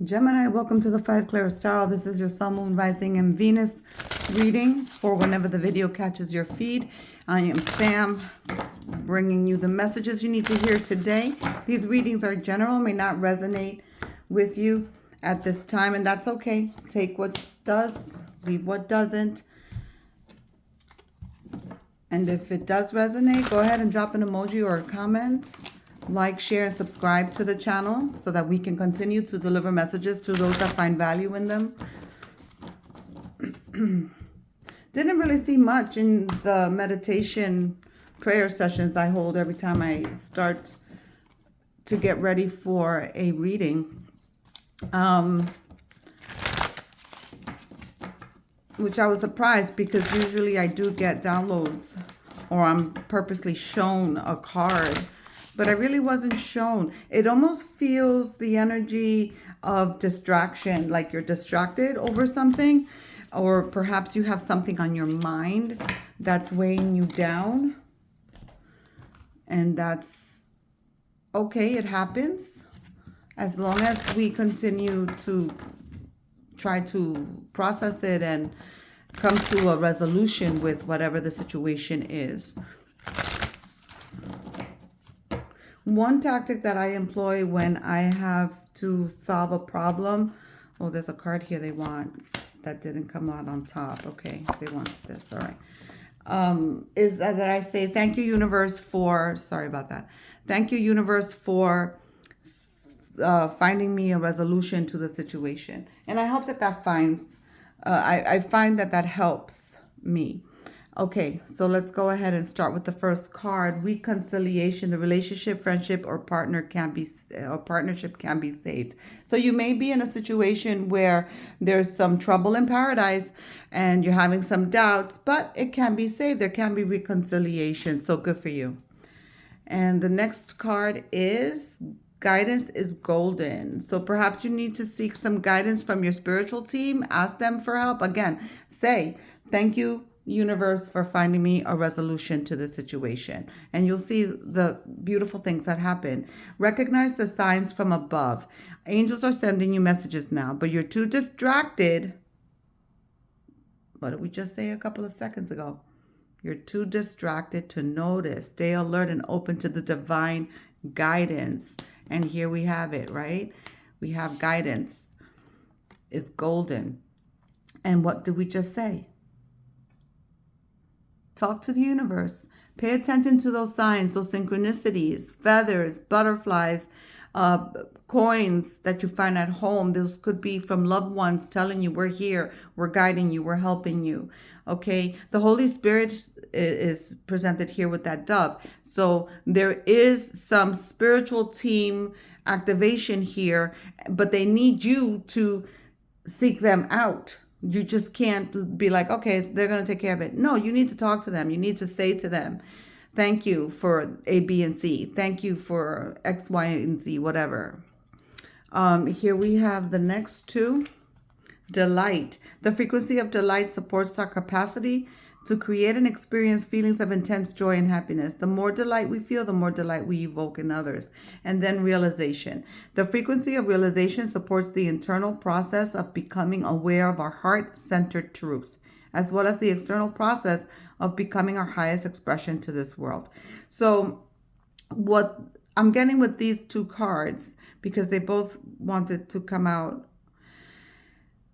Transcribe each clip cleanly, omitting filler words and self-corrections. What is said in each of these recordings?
Gemini, welcome to the 5 Claris Tarot. This is your Sun, Moon, Rising, and Venus reading for whenever the video catches your feed. I am Sam, bringing you the messages you need to hear today. These readings are general, may not resonate with you at this time, and that's okay. Take what does, leave what doesn't. And if it does resonate, go ahead and drop an emoji or a comment. Like, share, and subscribe to the channel so that we can continue to deliver messages to those that find value in them. Didn't really see much in the meditation prayer sessions I hold every time I start to get ready for a reading. Which I was surprised because usually I do get downloads or I'm purposely shown a card. But I really wasn't shown. It almost feels the energy of distraction, like you're distracted over something, or perhaps you have something on your mind that's weighing you down. And that's okay, it happens. As long as we continue to try to process it and come to a resolution with whatever the situation is. One tactic that I employ when I have to solve a problem, oh, there's a card here they want that didn't come out on top. Okay, they want this, all right. Is that I say, thank you, universe, for, sorry about that. Thank you, universe, for finding me a resolution to the situation. And I hope that that finds, I find that that helps me. Okay, so let's go ahead and start with the first card, reconciliation. The relationship, friendship, or partnership can be saved. So you may be in a situation where there's some trouble in paradise and you're having some doubts, but it can be saved. There can be reconciliation. So good for you. And the next card is guidance is golden. So perhaps you need to seek some guidance from your spiritual team. Ask them for help. Again, say, thank you, universe, for finding me a resolution to the situation. And you'll see the beautiful things that happen. Recognize the signs from above. Angels are sending you messages now, but you're too distracted. What did we just say a couple of seconds ago? You're too distracted to notice. Stay alert and open to the divine guidance. And here we have it, right? We have guidance. It's golden. And what did we just say? Talk to the universe. Pay attention to those signs, those synchronicities, feathers, butterflies, coins that you find at home. Those could be from loved ones telling you, we're here, we're guiding you, we're helping you. Okay, the Holy Spirit is presented here with that dove. So there is some spiritual team activation here, but they need you to seek them out. You just can't be like, okay, they're going to take care of it. No, you need to talk to them. You need to say to them, thank you for A, B, and C. Thank you for X, Y, and Z, whatever. Here we have the next two. Delight. The frequency of delight supports our capacity to create and experience feelings of intense joy and happiness. The more delight we feel, the more delight we evoke in others. And then realization. The frequency of realization supports the internal process of becoming aware of our heart-centered truth, as well as the external process of becoming our highest expression to this world. So what I'm getting with these two cards, because they both wanted to come out,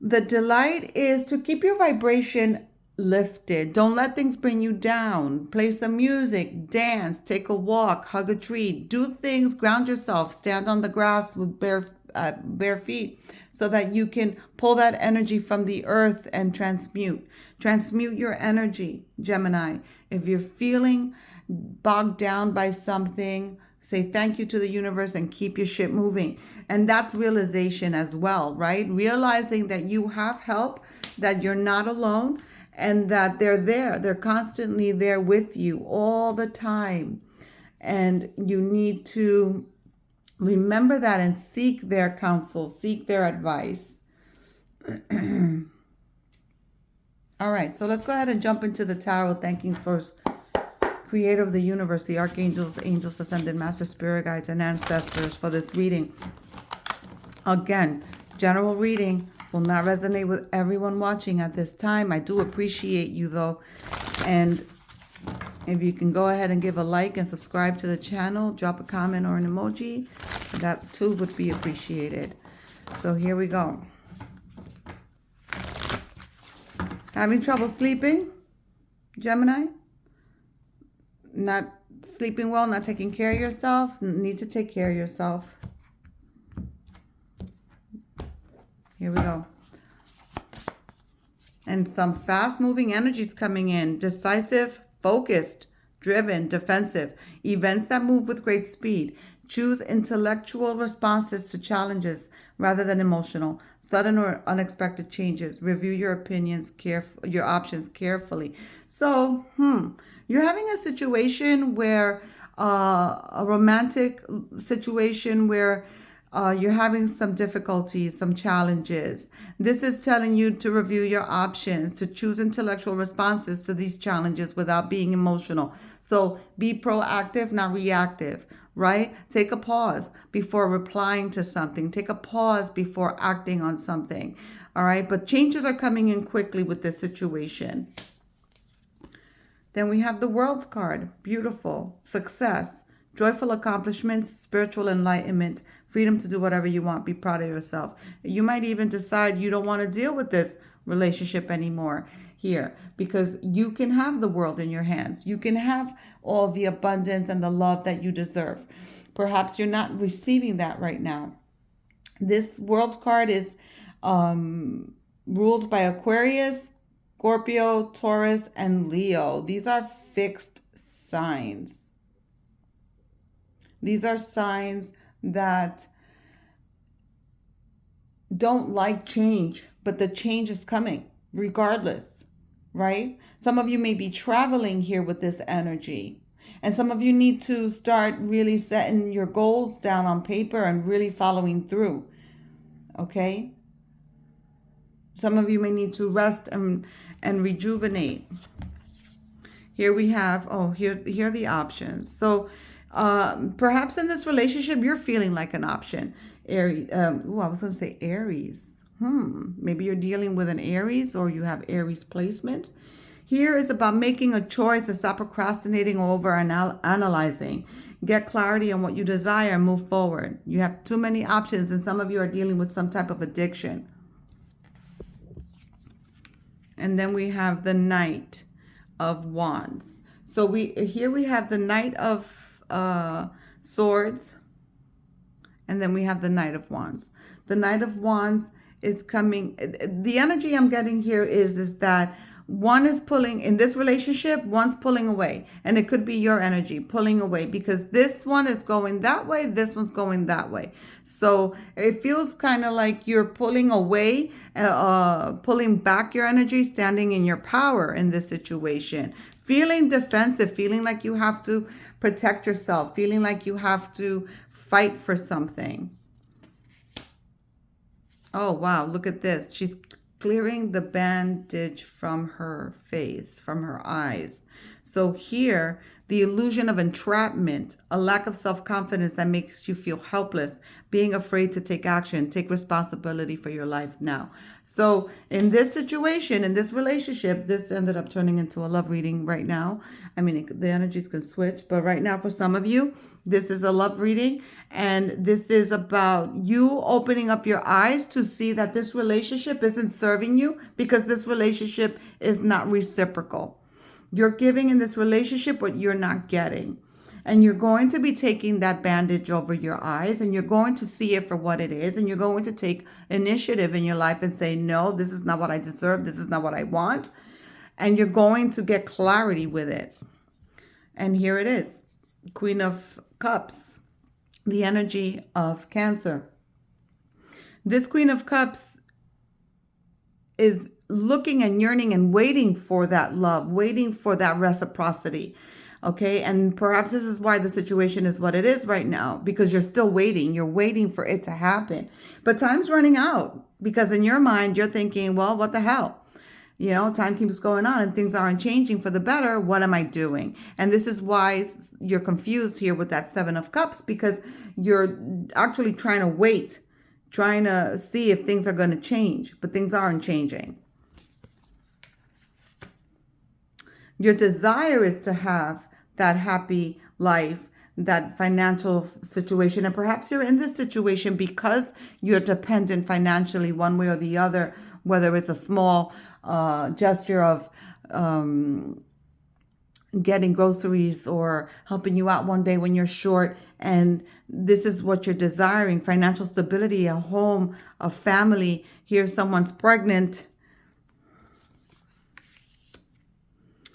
the delight is to keep your vibration lifted. Don't let things bring you down. Play some music, dance, take a walk, hug a tree, do things, ground yourself, stand on the grass with bare feet so that you can pull that energy from the earth and transmute your energy, Gemini. If you're feeling bogged down by something, say thank you to the universe and keep your shit moving. And that's realization as well, right? Realizing that you have help, that you're not alone, and that they're there. They're constantly there with you all the time. And you need to remember that and seek their counsel, seek their advice. All right, so let's go ahead and jump into the tarot, thanking Source, Creator of the universe, the archangels, angels, ascended master, spirit guides, and ancestors for this reading. Again, General reading will not resonate with everyone watching at this time. I do appreciate you though. And if you can go ahead and give a like and subscribe to the channel, drop a comment or an emoji, that too would be appreciated. So here we go. Having trouble sleeping, Gemini? Not sleeping well, not taking care of yourself? Need to take care of yourself. Here we go. And some fast-moving energies coming in. Decisive, focused, driven, defensive. Events that move with great speed. Choose intellectual responses to challenges rather than emotional. Sudden or unexpected changes. Review your opinions, your options carefully. So, you're having a situation where, a romantic situation where you're having some difficulties, some challenges. This is telling you to review your options, to choose intellectual responses to these challenges without being emotional. So be proactive, not reactive, right? Take a pause before replying to something. Take a pause before acting on something, all right? But changes are coming in quickly with this situation. Then we have the World card. Beautiful. Success. Joyful accomplishments, spiritual enlightenment, freedom to do whatever you want. Be proud of yourself. You might even decide you don't want to deal with this relationship anymore here, because you can have the world in your hands. You can have all the abundance and the love that you deserve. Perhaps you're not receiving that right now. This World card is ruled by Aquarius, Scorpio, Taurus, and Leo. These are fixed signs. These are signs that don't like change, but the change is coming regardless, right? Some of you may be traveling here with this energy, and some of you need to start really setting your goals down on paper and really following through, okay? Some of you may need to rest and rejuvenate. Here we have, here are the options. So perhaps in this relationship, you're feeling like an option. Aries, I was going to say Aries. Maybe you're dealing with an Aries, or you have Aries placements. Here is about making a choice and stop procrastinating over and analyzing. Get clarity on what you desire and move forward. You have too many options, and some of you are dealing with some type of addiction. And then we have the Knight of Wands. So here we have the Knight of Swords, and then we have the Knight of Wands. The Knight of Wands is coming. The energy I'm getting here is that one is pulling in this relationship, one's pulling away, and it could be your energy pulling away, because this one is going that way, this one's going that way. So it feels kind of like you're pulling away, pulling back your energy, standing in your power in this situation, feeling defensive, feeling like you have to protect yourself, feeling like you have to fight for something. Oh, wow. Look at this. She's clearing the bandage from her face, from her eyes. So here, the illusion of entrapment, a lack of self-confidence that makes you feel helpless, being afraid to take action, take responsibility for your life now. So in this situation, in this relationship, this ended up turning into a love reading right now. I mean, the energies can switch, but right now for some of you, this is a love reading. And this is about you opening up your eyes to see that this relationship isn't serving you, because this relationship is not reciprocal. You're giving in this relationship what you're not getting. And you're going to be taking that bandage over your eyes, and you're going to see it for what it is. And you're going to take initiative in your life and say, no, this is not what I deserve. This is not what I want. And you're going to get clarity with it. And here it is. Queen of Cups, the energy of Cancer. This Queen of Cups is looking and yearning and waiting for that love, waiting for that reciprocity. Okay. And perhaps this is why the situation is what it is right now, because you're still waiting. You're waiting for it to happen. But time's running out, because in your mind, you're thinking, well, what the hell? You know, time keeps going on and things aren't changing for the better. What am I doing? And this is why you're confused here with that Seven of Cups, because you're actually trying to wait trying to see if things are going to change, but things aren't changing. Your desire is to have that happy life, that financial situation. And perhaps you're in this situation because you're dependent financially one way or the other, whether it's a small gesture of getting groceries or helping you out one day when you're short. And this is what you're desiring: financial stability, a home, a family. Here, someone's pregnant.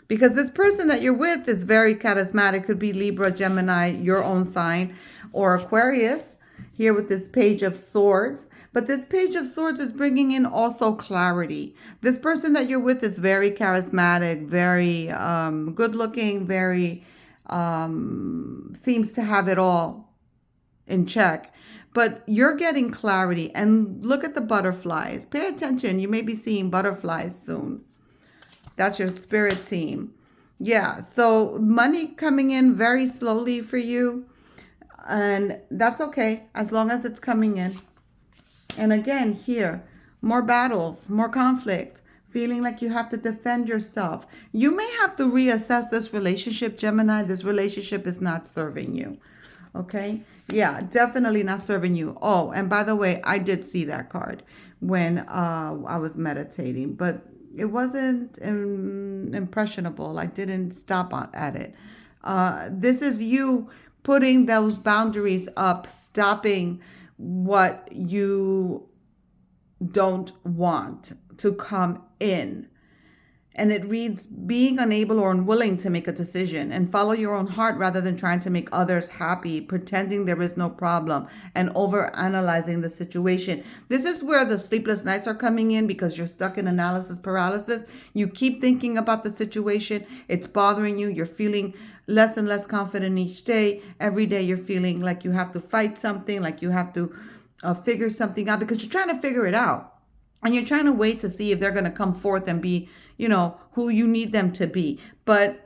Because this person that you're with is very charismatic. Could be Libra, Gemini, your own sign, or Aquarius. Here with this Page of Swords. But this Page of Swords is bringing in also clarity. This person that you're with is very charismatic, very good looking, very seems to have it all in check. But you're getting clarity. And look at the butterflies. Pay attention. You may be seeing butterflies soon. That's your spirit team. Yeah, so money coming in very slowly for you. And that's okay, as long as it's coming in. And again, here, more battles, more conflict, feeling like you have to defend yourself. You may have to reassess this relationship, Gemini. This relationship is not serving you. Okay? Yeah, definitely not serving you. Oh, and by the way, I did see that card when I was meditating, but it wasn't impressionable. I didn't stop at it. This is you putting those boundaries up, stopping what you don't want to come in. And it reads, being unable or unwilling to make a decision and follow your own heart rather than trying to make others happy, pretending there is no problem and over analyzing the situation. This is where the sleepless nights are coming in because you're stuck in analysis paralysis. You keep thinking about the situation. It's bothering you. You're feeling less and less confident each day. Every day you're feeling like you have to fight something, like you have to figure something out because you're trying to figure it out. And you're trying to wait to see if they're going to come forth and be, who you need them to be. But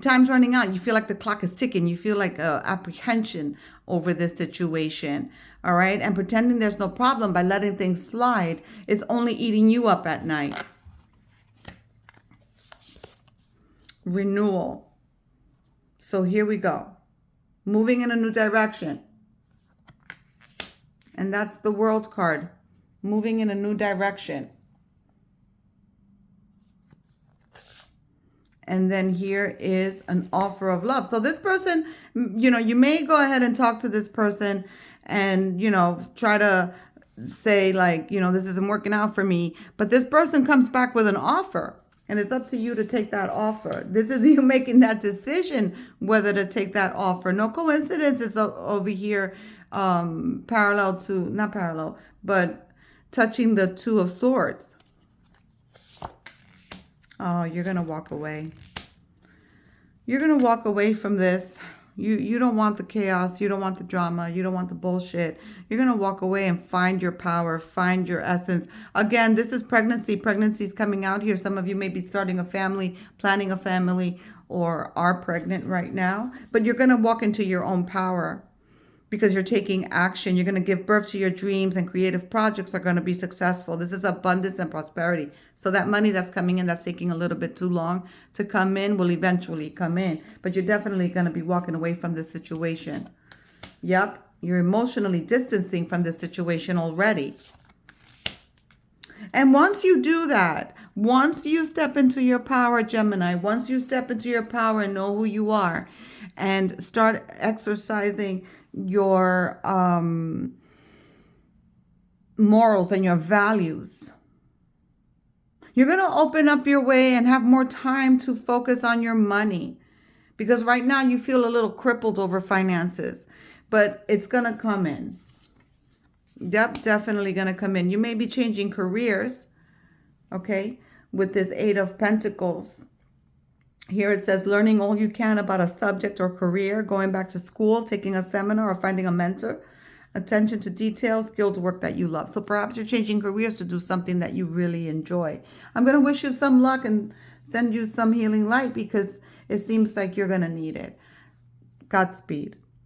time's running out. You feel like the clock is ticking. You feel like apprehension over this situation. All right. And pretending there's no problem by letting things slide is only eating you up at night. Renewal. So here we go. Moving in a new direction. And that's the World card. Moving in a new direction. And then here is an offer of love. So this person, you may go ahead and talk to this person and, try to say like, this isn't working out for me. But this person comes back with an offer. And it's up to you to take that offer. This is you making that decision whether to take that offer. No coincidence is over here not parallel, but touching the Two of Swords. Oh, you're going to walk away. You're going to walk away from this. You don't want the chaos. You don't want the drama. You don't want the bullshit. You're going to walk away and find your power, find your essence. Again, this is pregnancy. Pregnancy is coming out here. Some of you may be starting a family, planning a family, or are pregnant right now. But you're going to walk into your own power because you're taking action. You're going to give birth to your dreams, and creative projects are going to be successful. This is abundance and prosperity. So that money that's coming in, that's taking a little bit too long to come in, will eventually come in. But you're definitely going to be walking away from this situation. Yep, you're emotionally distancing from this situation already. And once you do that, once you step into your power, Gemini, once you step into your power and know who you are and start exercising your morals and your values, you're going to open up your way and have more time to focus on your money. Because right now you feel a little crippled over finances, but it's going to come in. Yep, definitely going to come in. You may be changing careers, okay, with this Eight of Pentacles. Here it says learning all you can about a subject or career, going back to school, taking a seminar, or finding a mentor. Attention to details, skilled work that you love. So perhaps you're changing careers to do something that you really enjoy. I'm going to wish you some luck and send you some healing light because it seems like you're going to need it. Godspeed.